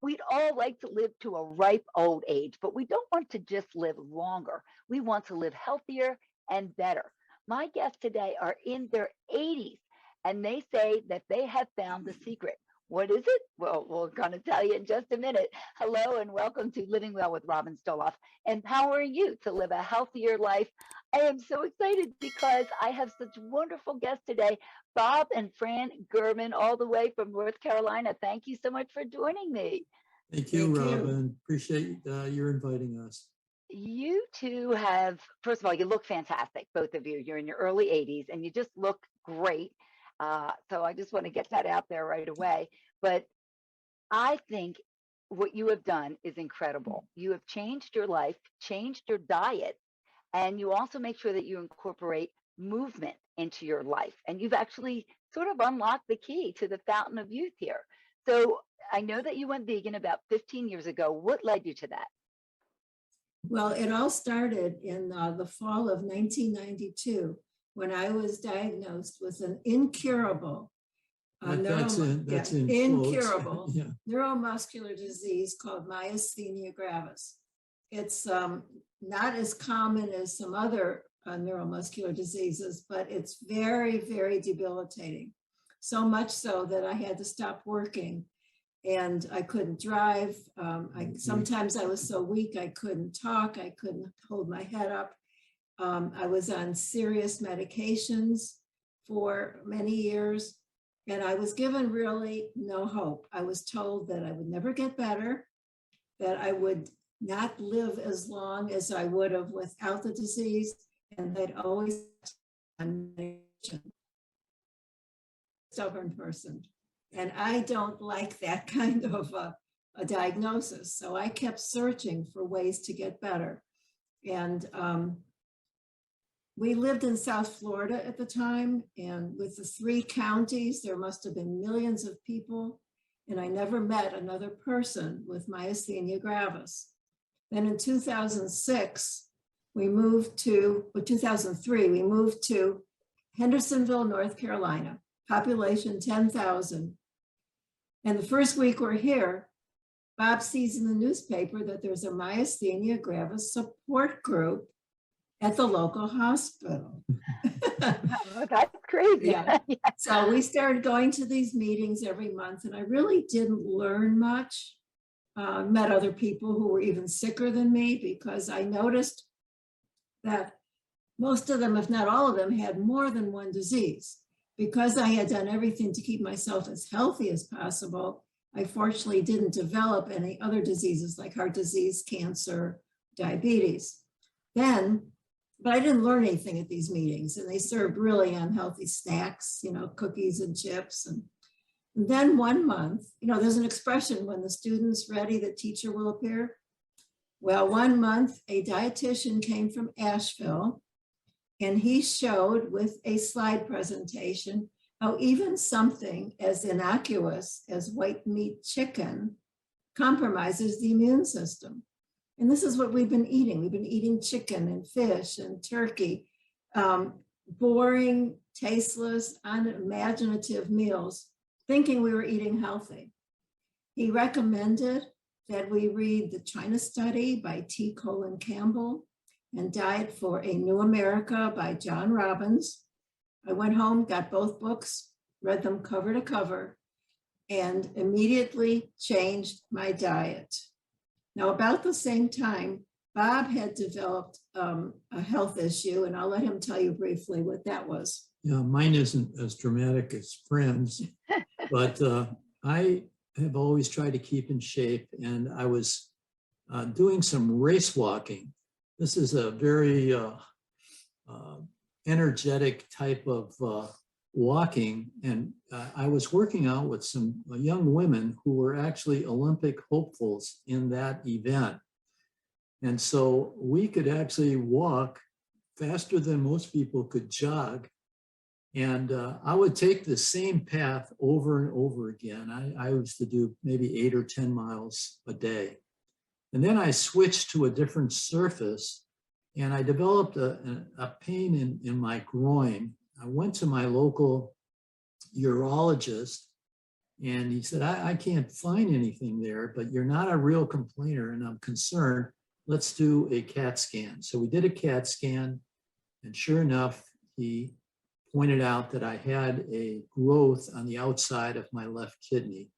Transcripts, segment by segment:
we'd all like to live to a ripe old age, but we don't want to just live longer. We want to live healthier and better. My guests today are in their 80s, and they say that they have found the secret. What is it? Well, we're going to tell you in just a minute. Hello and welcome to Living Well with Robin Stoloff, empowering you to live a healthier life. I am so excited because I have such wonderful guests today, Bob and Fran German, all the way from North Carolina. Thank you so much for joining me. Thank you, Robin. Appreciate your inviting us. You two have, first of all, you look fantastic, both of you. You're in your early 80s and you just look great. So I just want to get that out there right away. But I think what you have done is incredible. You have changed your life, changed your diet, and you also make sure that you incorporate movement into your life. And you've actually sort of unlocked the key to the fountain of youth here. So I know that you went vegan about 15 years ago. What led you to that? Well, it all started in the fall of 1992 when I was diagnosed with an incurable, incurable neuromuscular disease called myasthenia gravis. It's not as common as some other neuromuscular diseases, but it's very, very debilitating. So much so that I had to stop working and I couldn't drive. Sometimes I was so weak I couldn't talk, I couldn't hold my head up. I was on serious medications for many years, and I was given really no hope. I was told that I would never get better, that I would not live as long as I would have without the disease, and I'd always on medication. Stubborn person. And I don't like that kind of a diagnosis. So I kept searching for ways to get better. And we lived in South Florida at the time. And with the 3 counties, there must have been millions of people. And I never met another person with myasthenia gravis. Then in 2006, we moved to, or 2003, we moved to Hendersonville, North Carolina, population 10,000. And the first week we're here, Bob sees in the newspaper that there's a myasthenia gravis support group at the local hospital. Oh, that's crazy. Yeah. So we started going to these meetings every month, and I really didn't learn much. Met other people who were even sicker than me because I noticed that most of them, if not all of them, had more than one disease. Because I had done everything to keep myself as healthy as possible, I fortunately didn't develop any other diseases like heart disease, cancer, diabetes. But I didn't learn anything at these meetings, and they served really unhealthy snacks, cookies and chips. And then one month, there's an expression, when the student's ready, the teacher will appear. Well, one month, a dietitian came from Asheville, and he showed with a slide presentation how even something as innocuous as white meat chicken compromises the immune system. And this is what we've been eating. We've been eating chicken and fish and turkey, boring, tasteless, unimaginative meals, thinking we were eating healthy. He recommended that we read The China Study by T. Colin Campbell and Diet for a New America by John Robbins. I went home, got both books, read them cover to cover, and immediately changed my diet. Now, about the same time, Bob had developed a health issue, and I'll let him tell you briefly what that was. Yeah, mine isn't as dramatic as Fran's, but I have always tried to keep in shape, and I was doing some race walking. This is a very energetic type of walking, and I was working out with some young women who were actually Olympic hopefuls in that event. And so we could actually walk faster than most people could jog. And I would take the same path over and over again. I used to do maybe 8 or 10 miles a day. And then I switched to a different surface, and I developed a pain in my groin. I went to my local urologist, And he said, I can't find anything there, but you're not a real complainer and I'm concerned. Let's do a CAT scan. So we did a CAT scan, and sure enough, he pointed out that I had a growth on the outside of my left kidney.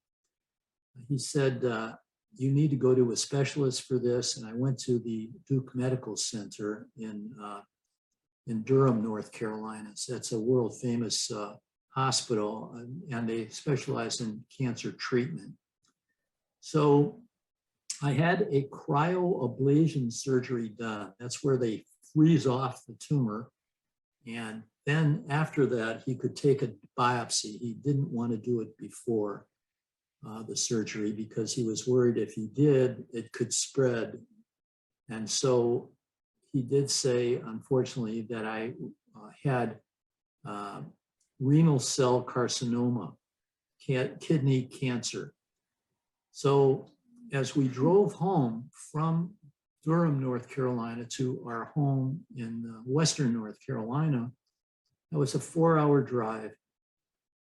He said, you need to go to a specialist for this. And I went to the Duke Medical Center in Durham, North Carolina. So that's a world famous hospital, and they specialize in cancer treatment. So I had a cryoablation surgery done. That's where they freeze off the tumor. And then after that, he could take a biopsy. He didn't want to do it before the surgery because he was worried if he did, it could spread. And so he did say, unfortunately, that I had renal cell carcinoma, kidney cancer. So as we drove home from Durham, North Carolina to our home in Western North Carolina, that was a 4-hour drive.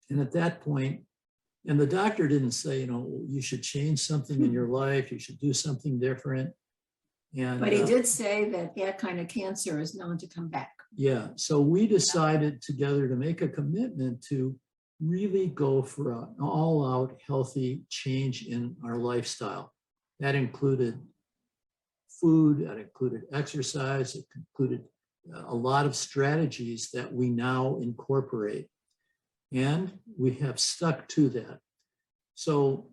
And at that point, and the doctor didn't say, you should change something in your life, you should do something different. And, But he did say that that kind of cancer is known to come back. Yeah, so we decided together to make a commitment to really go for an all-out healthy change in our lifestyle. That included food, that included exercise, it included a lot of strategies that we now incorporate. And we have stuck to that. So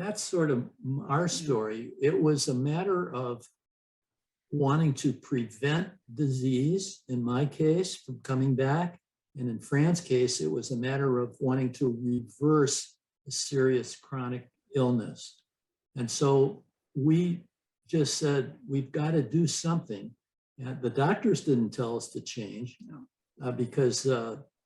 that's sort of our story. It was a matter of wanting to prevent disease, in my case, from coming back. And in Fran's case, it was a matter of wanting to reverse a serious chronic illness. And so we just said, we've got to do something. And the doctors didn't tell us to change because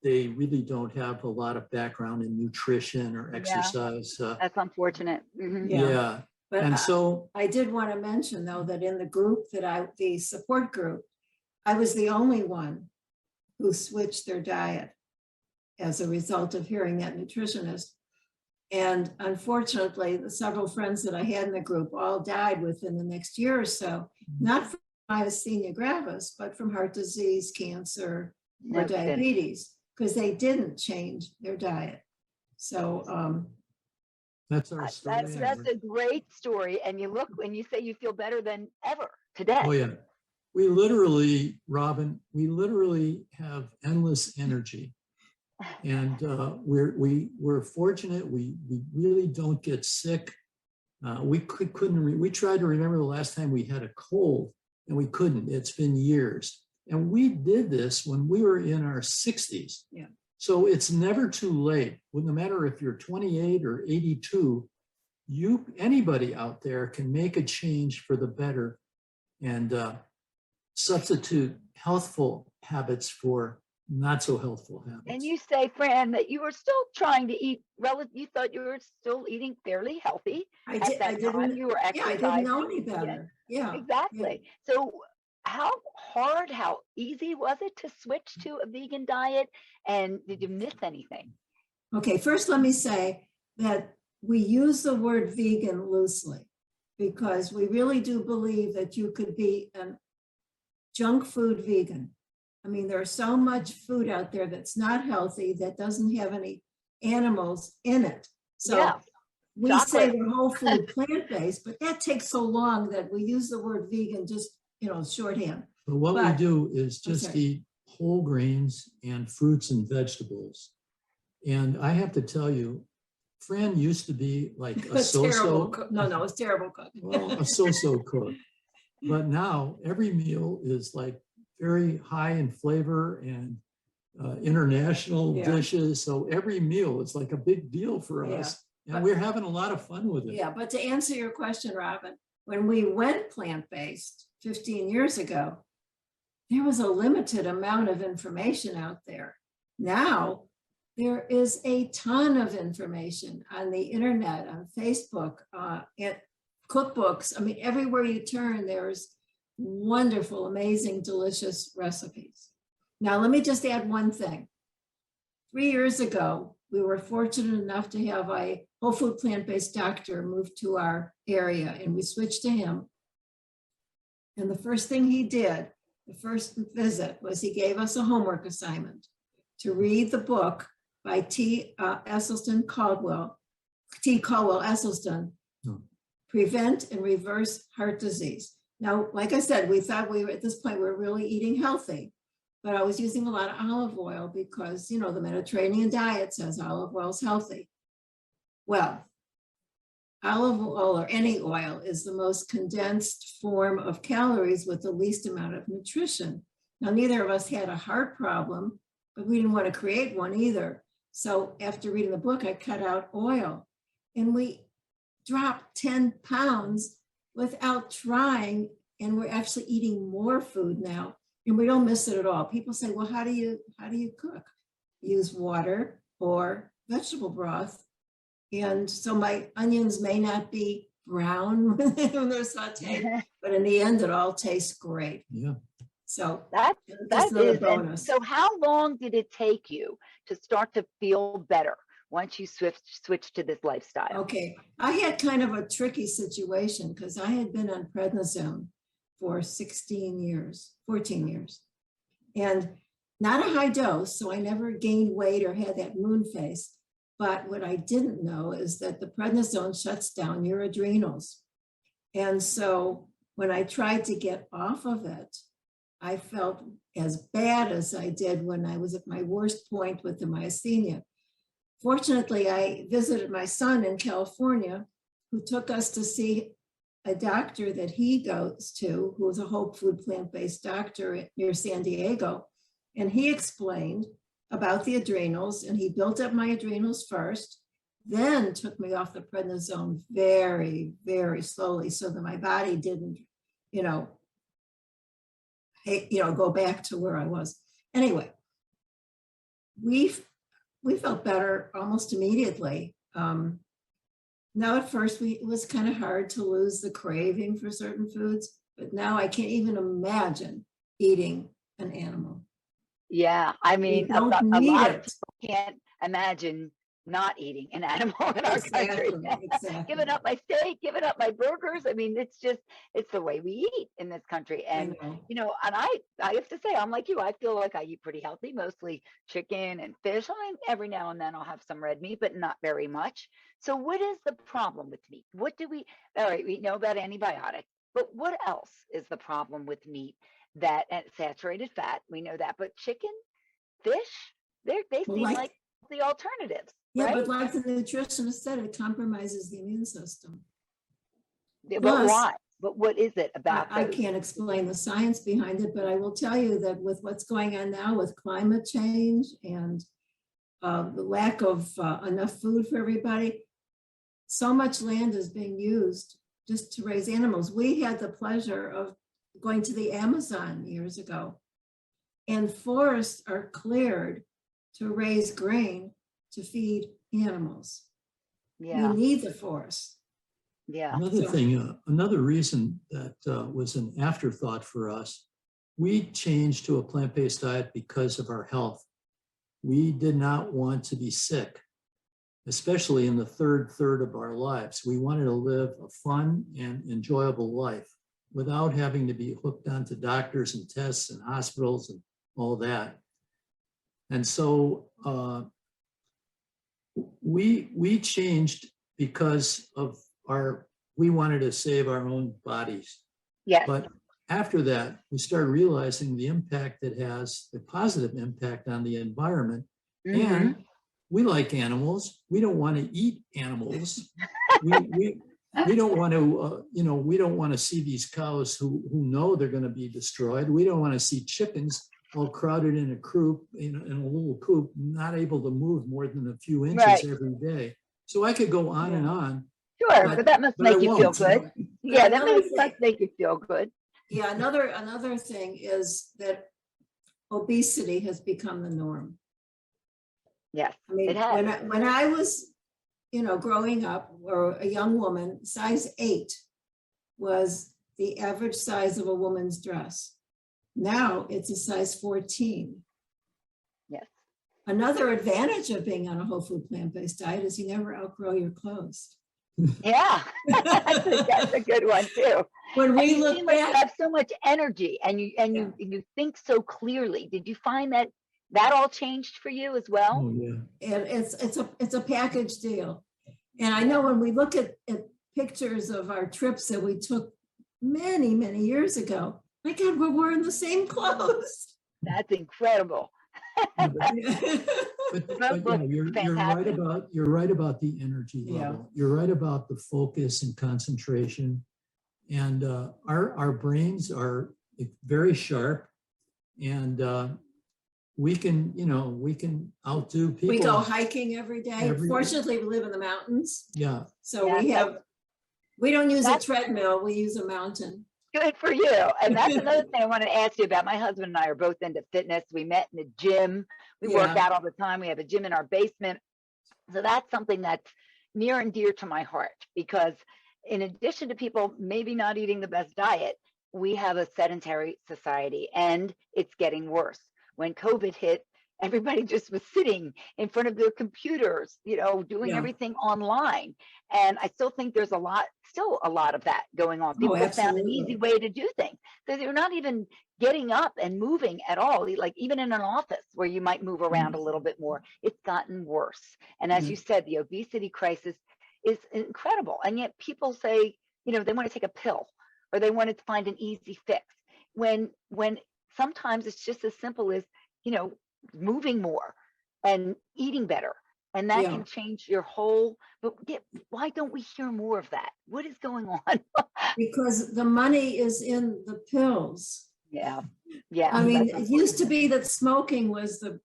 they really don't have a lot of background in nutrition or exercise. That's unfortunate. Mm-hmm. Yeah. But And so I did want to mention, though, that in the group the support group, I was the only one who switched their diet as a result of hearing that nutritionist. And unfortunately, the several friends that I had in the group all died within the next year or so, not from myasthenia gravis, but from heart disease, cancer, or diabetes, because they didn't change their diet. So that's our story. That's a great story. And you look and you say you feel better than ever today. Oh, yeah. We literally, Robin, we literally have endless energy. And we're fortunate. We really don't get sick. We tried to remember the last time we had a cold, and we couldn't. It's been years. And we did this when we were in our 60s. Yeah. So it's never too late. No matter if you're 28 or 82, anybody out there can make a change for the better and substitute healthful habits for not so healthful habits. And you say, Fran, that you were still trying to eat, you thought you were still eating fairly healthy. I didn't. You were exercising. Yeah, I didn't know any better. Yeah. Exactly. Yeah. So how hard, how easy was it to switch to a vegan diet? And did you miss anything? Okay, first let me say that we use the word vegan loosely because we really do believe that you could be a junk food vegan. I mean, there's so much food out there that's not healthy, that doesn't have any animals in it. So yeah. We say the whole food plant-based, but that takes so long that we use the word vegan just, shorthand. But what we do is just eat whole grains and fruits and vegetables. And I have to tell you, Fran used to be like a so-so. No, it's terrible cook. Well, a so-so cook. But now every meal is like very high in flavor and international dishes. So every meal is like a big deal for us. And we're having a lot of fun with it. Yeah, but to answer your question, Robin, when we went plant-based 15 years ago, there was a limited amount of information out there. Now, there is a ton of information on the internet, on Facebook, at cookbooks. I mean, everywhere you turn, there's wonderful, amazing, delicious recipes. Now, let me just add one thing. 3 years ago, we were fortunate enough to have a whole food plant-based doctor move to our area, and we switched to him. And the first thing he did, the first visit, was he gave us a homework assignment to read the book by T. Caldwell Esselstyn, Prevent and Reverse Heart Disease. Now, like I said, we thought we were at this point, we were really eating healthy, but I was using a lot of olive oil because, you know, the Mediterranean diet says olive oil is healthy. Well, olive oil, or any oil, is the most condensed form of calories with the least amount of nutrition. Now, neither of us had a heart problem, but we didn't want to create one either. So after reading the book, I cut out oil, and we dropped 10 pounds without trying, and we're actually eating more food now, and we don't miss it at all. People say, well, how do you cook? Use water or vegetable broth. And so my onions may not be brown when they're sauteed, but in the end, it all tastes great. Yeah. So that another is, bonus. so how long did it take you to start to feel better once you switched to this lifestyle? Okay, I had kind of a tricky situation because I had been on prednisone for 14 years, and not a high dose, so I never gained weight or had that moon face. But what I didn't know is that the prednisone shuts down your adrenals. And so when I tried to get off of it, I felt as bad as I did when I was at my worst point with the myasthenia. Fortunately, I visited my son in California, who took us to see a doctor that he goes to, who is a whole food plant-based doctor near San Diego. And he explained about the adrenals, and he built up my adrenals first, then took me off the prednisone very, very slowly so that my body didn't, go back to where I was. Anyway, we felt better almost immediately. Now at first it was kind of hard to lose the craving for certain foods, but now I can't even imagine eating an animal. Yeah, I mean, a lot of people can't imagine not eating an animal in our country. Exactly. Giving up my steak, giving up my burgers. I mean, it's the way we eat in this country. And, and I have to say, I'm like you, I feel like I eat pretty healthy, mostly chicken and fish. I mean, every now and then I'll have some red meat, but not very much. So what is the problem with meat? All right, we know about antibiotics, but what else is the problem with meat? That and saturated fat, we know that, but chicken, fish, they seem like the alternatives. Yeah, right? But like the nutritionist said, it compromises the immune system. But why? But what is it about? I can't explain the science behind it, but I will tell you that with what's going on now with climate change and the lack of enough food for everybody, so much land is being used just to raise animals. We had the pleasure of going to the Amazon years ago, and forests are cleared to raise grain to feed animals. Yeah. We need the forest. Yeah. Another reason that was an afterthought for us, we changed to a plant-based diet because of our health. We did not want to be sick, especially in the third of our lives. We wanted to live a fun and enjoyable life without having to be hooked onto doctors and tests and hospitals and all that. And so we changed because of we wanted to save our own bodies. Yeah. But after that, we started realizing the impact it has, the positive impact on the environment. Mm-hmm. And we like animals. We don't want to eat animals. We don't want to, we don't want to see these cows who know they're going to be destroyed. We don't want to see chickens all crowded in a coop, in a little coop, not able to move more than a few inches every day. So I could go on and on. Sure, but that must make you feel good. Yeah, that must make you feel good. Yeah, another thing is that obesity has become the norm. Yes, I mean, it has. When I was, growing up, or a young woman, size 8 was the average size of a woman's dress. Now it's a size 14. Yes. Another advantage of being on a whole food plant-based diet is you never outgrow your clothes. Yeah, that's a good one too. When And we you look seem like you back, have so much energy, and you think so clearly. Did you find that that all changed for you as well? Oh, yeah. and it's a package deal. And I know when we look at pictures of our trips that we took many, many years ago, my God, we're wearing the same clothes. That's incredible. Yeah, But but Look, yeah, you're fantastic. right about the energy Yeah. level. You're right about the focus and concentration. And our brains are very sharp, and we can outdo people. we go hiking every day. Every day. Fortunately, we live in the mountains, Yeah. so Yeah, we don't use a that's treadmill, we use a mountain. good for you. And that's another thing I wanted to ask you about. My husband and I are both into fitness. We met in the gym. We work Yeah. out all the time. We have a gym in our basement. So that's something that's near and dear to my heart, because in addition to people maybe not eating the best diet, we have a sedentary society, and it's getting worse. When COVID hit, everybody just was sitting in front of their computers, doing Yeah. everything online. And I still think there's still a lot of that going on. Oh, People have found an absolutely. easy way to do things. So they're not even getting up and moving at all. Like even in an office where you might move around a little bit more, it's gotten worse. And as you said, the obesity crisis is incredible. And yet people say, they want to take a pill, or they want to find an easy fix. When sometimes it's just as simple as, moving more and eating better. And that Yeah. can change your whole, but why don't we hear more of that? What is going on? Because the money is in the pills. Yeah. I mean, that's it used to be that smoking was the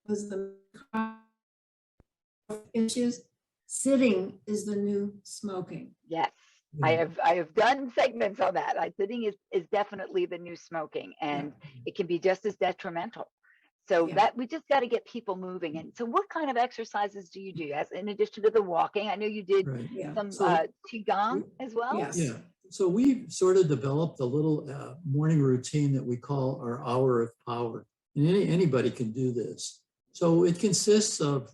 issues. Sitting is the new smoking. Yes. Yeah. I have done segments on that. Sitting is definitely the new smoking, and it can be just as detrimental. So Yeah. that we just got to get people moving. And so what kind of exercises do you do, as in addition to the walking? I know you did Right. Yeah. some So- qigong as well. Yes. Yeah. So we've sort of developed a little morning routine that we call our hour of power. And anybody can do this. So it consists of,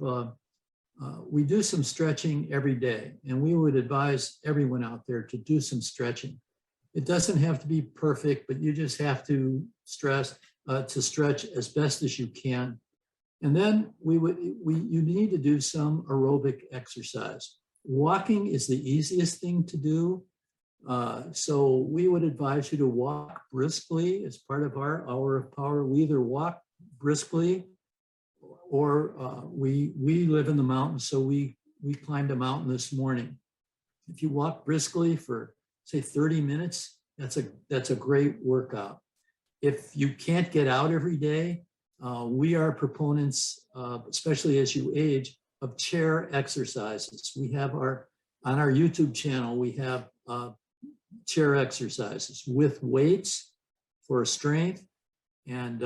we do some stretching every day. And we would advise everyone out there to do some stretching. It doesn't have to be perfect, but you just have to stretch as best as you can. And then you need to do some aerobic exercise. Walking is the easiest thing to do. So we would advise you to walk briskly as part of our hour of power. We either walk briskly, or we live in the mountains, so we climbed a mountain this morning. If you walk briskly for, say, 30 minutes, that's a great workout. If you can't get out every day, we are proponents, especially as you age, of chair exercises. We have on our YouTube channel, we have chair exercises with weights for strength, and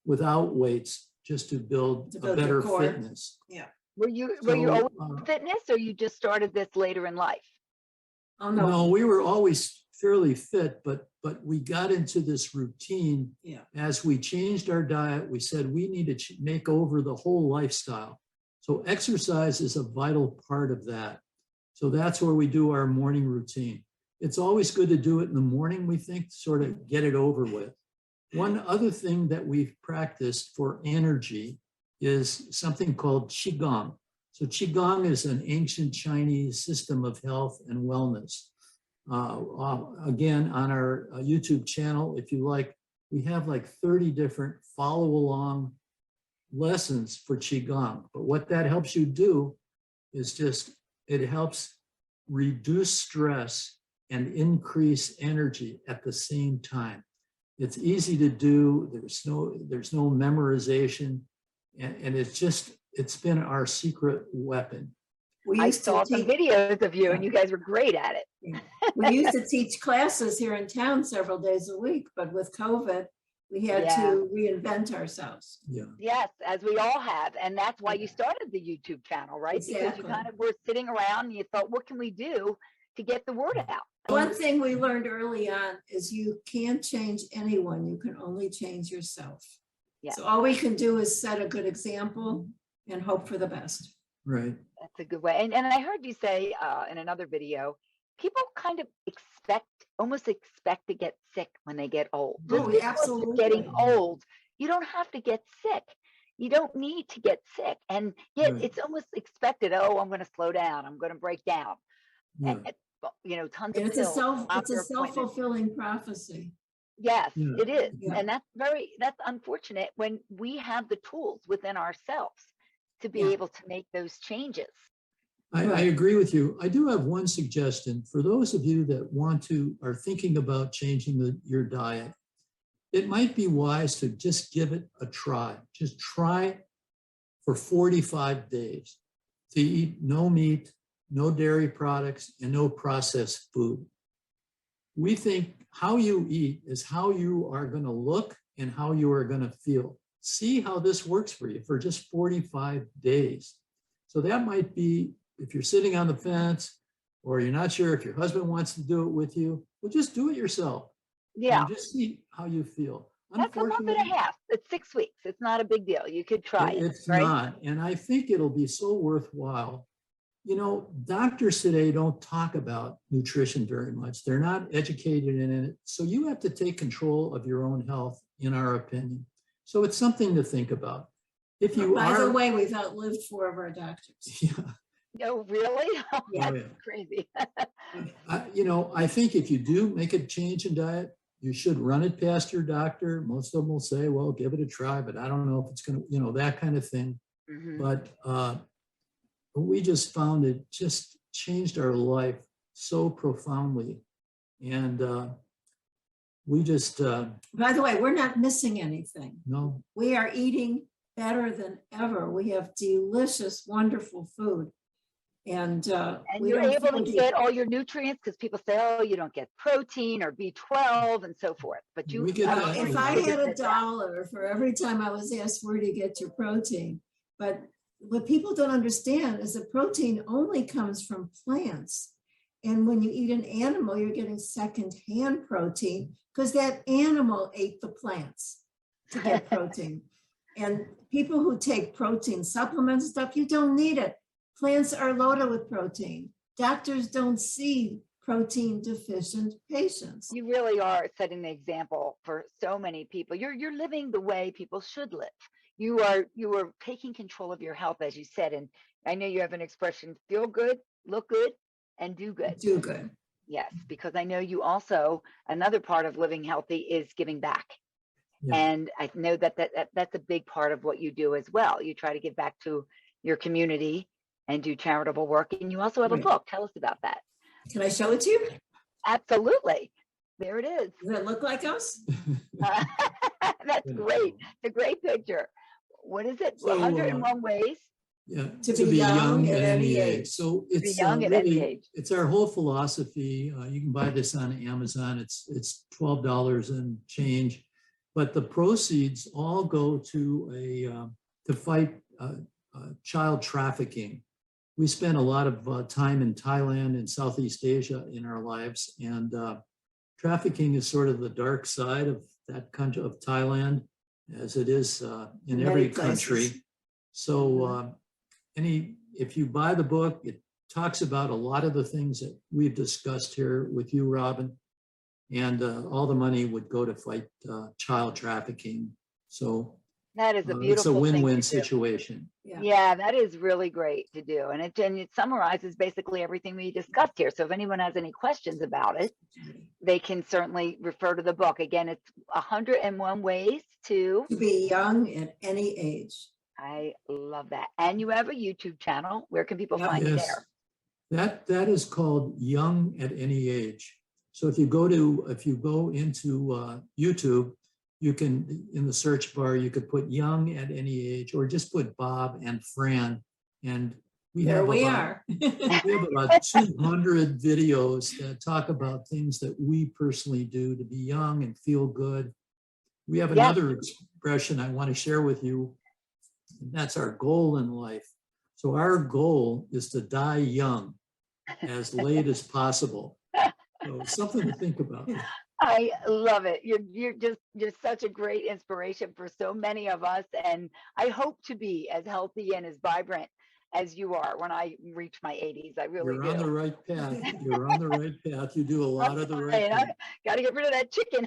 without weights, just to build a better fitness. Yeah. Were you always fitness, or you just started this later in life? Oh, no. No, we were always fairly fit, but we got into this routine. Yeah. As we changed our diet, we said we need to make over the whole lifestyle. So exercise is a vital part of that. So that's where we do our morning routine. It's always good to do it in the morning, we think, to sort of get it over with. One other thing that we've practiced for energy is something called Qigong. So Qigong is an ancient Chinese system of health and wellness. Again, on our YouTube channel, if you like, we have like 30 different follow along lessons for Qigong. But what that helps you do is it helps reduce stress and increase energy at the same time. It's easy to do. There's no memorization, and it's been our secret weapon. I saw some videos of you, and you guys were great at it. We used to teach classes here in town several days a week, but with COVID, we had to reinvent ourselves. Yeah. Yes, as we all have. And that's why you started the YouTube channel, right? Exactly. Because you kind of were sitting around and you thought, what can we do to get the word out? One thing we learned early on is you can't change anyone. You can only change yourself. Yeah. So all we can do is set a good example and hope for the best. Right. That's a good way. And I heard you say in another video, people kind of almost expect to get sick when they get old. Just Oh, because you're getting absolutely. old, you don't have to get sick. You don't need to get sick. And yet Right. it's almost expected, oh, I'm going to slow down. I'm going to break down. Yeah. Tons And of pills, it's a doctor appointments. self-fulfilling prophecy. Yes, Yeah. it is. Yeah. And that's unfortunate when we have the tools within ourselves to be Yeah. able to make those changes. I agree with you. I do have one suggestion for those of you that are thinking about changing your diet. It might be wise to just give it a try. Just try for 45 days to eat no meat, no dairy products, and no processed food. We think how you eat is how you are going to look and how you are going to feel. See how this works for you for just 45 days. So that might be, if you're sitting on the fence or you're not sure if your husband wants to do it with you, well, just do it yourself. Yeah. And just see how you feel. That's a month and a half. It's 6 weeks. It's not a big deal. You could try it. It's right? not. And I think it'll be so worthwhile. You know, doctors today don't talk about nutrition very much. They're not educated in it. So you have to take control of your own health, in our opinion. So it's something to think about. If you By the way, we've outlived 4 of our doctors. Yeah. No, really? Yeah. That's crazy. I think if you do make a change in diet, you should run it past your doctor. Most of them will say, well, give it a try, but I don't know if it's going to, that kind of thing. Mhm. But we just found it just changed our life so profoundly. And we just, By the way, we're not missing anything. no, We are eating better than ever. We have delicious, wonderful food. And we you're don't able feel to get all your nutrients because people say, oh, you don't get protein or B12 and so forth. But We get I'm that. sure If you I figured had this out. $1 for every time I was asked where do you get your protein, but what people don't understand is that protein only comes from plants. And when you eat an animal, you're getting secondhand protein because that animal ate the plants to get protein. And people who take protein supplements and stuff, you don't need it. Plants are loaded with protein. Doctors don't see protein deficient patients. You really are setting the example for so many people. You're living the way people should live. You are taking control of your health, as you said. And I know you have an expression, feel good, look good, and do good. Do good. Yes, because I know you also, another part of living healthy is giving back. Yeah. And I know that's a big part of what you do as well. You try to give back to your community and do charitable work. And you also have a Right. book. Tell us about that. Can I show it to you? Absolutely. There it is. Does it look like us? That's great. It's a great picture. What is it? So, 101 ways. Yeah, To be young at any age. So be it's young at any really, age. it's our whole philosophy. You can buy this on Amazon. It's $12 and change, but the proceeds all go to to fight child trafficking. We spent a lot of time in Thailand and Southeast Asia in our lives, and trafficking is sort of the dark side of that country, of Thailand, as it is in Many every places. country. So if you buy the book, it talks about a lot of the things that we've discussed here with you, Robin, and all the money would go to fight child trafficking. So That is a beautiful it's a thing win-win to do. situation. Yeah, that is really great to do. And it summarizes basically everything we discussed here. So if anyone has any questions about it, they can certainly refer to the book. Again, it's 101 ways to be young at any age. I love that. And you have a YouTube channel. Where can people Yep. find you Yes, there? that is called Young at Any Age. So if you go into YouTube, you can, in the search bar, you could put Young at Any Age, or just put Bob and Fran, and we have about 200 videos that talk about things that we personally do to be young and feel good. We have another expression I want to share with you, and that's our goal in life. So our goal is to die young, as late as possible. So something to think about. I love it. You're such a great inspiration for so many of us, and I hope to be as healthy and as vibrant as you are when I reach my 80s. I really You're on the do. right path. You're on the right path. You do a lot of the right I things. got to get rid of that chicken.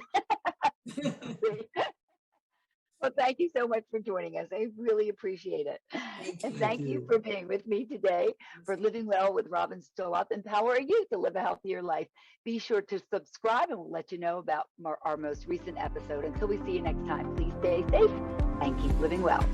Well, thank you so much for joining us. I really appreciate it. Thank And you. Thank thank you you. for being with me today for Living Well with Robin Stolop, empowering you to live a healthier life. Be sure to subscribe and we'll let you know about our most recent episode. Until we see you next time, please stay safe and keep living well.